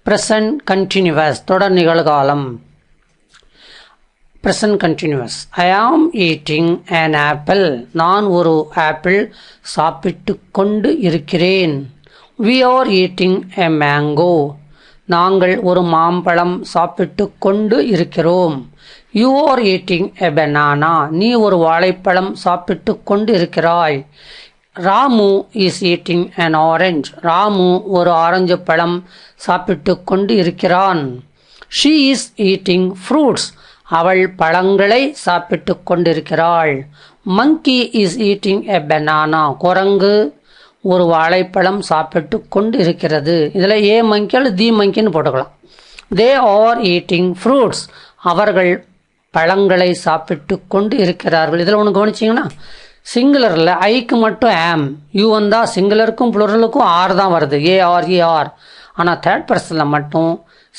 present continuous தொடர் நிகழ்காலம். present continuous. I am eating an apple. நான் ஒரு ஆப்பிள் சாப்பிட்டு கொண்டு இருக்கிறேன். We are eating a mango. நாங்கள் ஒரு மாம்பழம் சாப்பிட்டு கொண்டு இருக்கிறோம். You are eating a banana. நீ ஒரு வாழைப்பழம் சாப்பிட்டு கொண்டு இருக்கிறாய். Ramu is eating an orange. Ramu ஒரு ஆரஞ்சு பழம் சாப்பிட்டு கொண்டு இருக்கிறான். She is eating fruits. அவள் பழங்களை சாப்பிட்டு கொண்டிருக்கிறாள். Monkey is eating a banana. குரங்கு ஒரு வாழைப்பழம் சாப்பிட்டு கொண்டு இருக்கிறது. இதில் ஏ மங்கி அல்லது தி மங்கின்னு போட்டுக்கலாம். They are eating fruits. அவர்கள் பழங்களை சாப்பிட்டு கொண்டு இருக்கிறார்கள். இதில் ஒன்று கவனிச்சிங்கன்னா சிங்குலரில் ஐக்கு மட்டும் ஆம், யூ வந்தால் சிங்குலருக்கும் ப்ளூரலுக்கும் ஆர் தான் வருது, ஏஆர். ஆனால் தேர்ட் பர்சனில் மட்டும்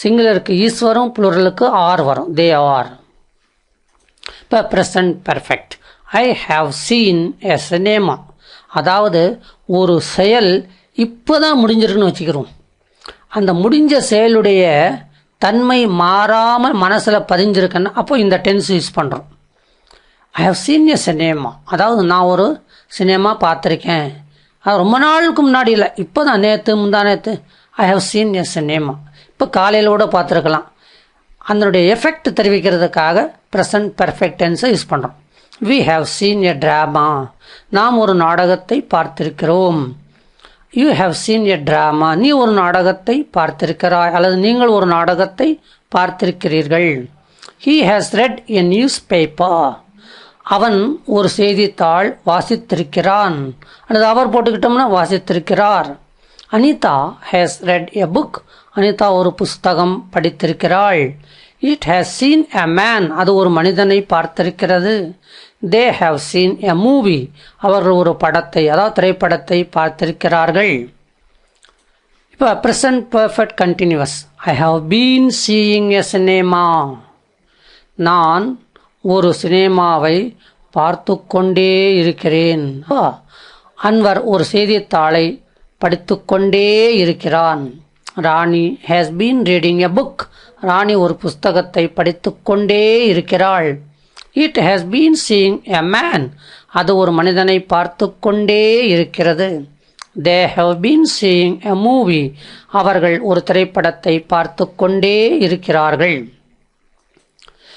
சிங்குலருக்கு ஈஸ் வரும், ப்ளூரலுக்கு ஆர் வரும், தே ஆர். இப்போ present perfect. I have seen a cinema. அதாவது ஒரு செயல் இப்போ தான் முடிஞ்சிருக்குன்னு வச்சுக்கிறோம். அந்த முடிஞ்ச செயலுடைய தன்மை மாறாமல் மனசில் பதிஞ்சிருக்குன்னா அப்போ இந்த டென்ஸ் யூஸ் பண்ணுறோம். ஐ ஹவ் சீன் எ சினேமா. அதாவது நான் ஒரு சினிமா பார்த்துருக்கேன். அது ரொம்ப நாளுக்கு முன்னாடி இல்லை, இப்போ தான் நேற்று முந்தா நேற்று. I have seen a cinema. இப்போ காலையில் கூட பார்த்துருக்கலாம். அதனுடைய எஃபெக்ட் தெரிவிக்கிறதுக்காக ப்ரெசன்ட் பர்ஃபெக்ட் டென்ஸை யூஸ் பண்ணுறோம். We have seen a drama. நாம் ஒரு நாடகத்தை பார்த்திருக்கிறோம். You have seen a drama. நீ ஒரு நாடகத்தை பார்த்திருக்கிறாய் அல்லது நீங்கள் ஒரு நாடகத்தை பார்த்திருக்கிறீர்கள். He has read a newspaper. அவன் ஒரு செய்தித்தாள் வாசித்திருக்கிறான் அல்லது அவர் போட்டுக்கிட்டோம்னா வாசித்திருக்கிறார். Anita has read a book. Anita ஒரு புஸ்தகம் படித்திருக்கிறாள். It has scene a man. அது ஒரு மனிதனை பார்த்திருக்கிறது. They have seen a movie. அவர்கள் ஒரு படத்தை அதாவது திரைப்படத்தை பார்த்திருக்கிறார்கள். இப்போ present perfect continuous. I have been seeing a cinema. நான் ஒரு சினிமாவை பார்த்து கொண்டே இருக்கிறேன். அன்வர் ஒரு செய்தித்தாளை படித்து கொண்டே இருக்கிறான். Rani has been reading a book. Rani ஒரு புஸ்தகத்தை படித்து கொண்டே இருக்கிறாள். It has been seeing a man. அது ஒரு மனிதனை பார்த்து கொண்டே இருக்கிறது. They have been seeing a movie. அவர்கள் ஒரு திரைப்படத்தை பார்த்து கொண்டே இருக்கிறார்கள்.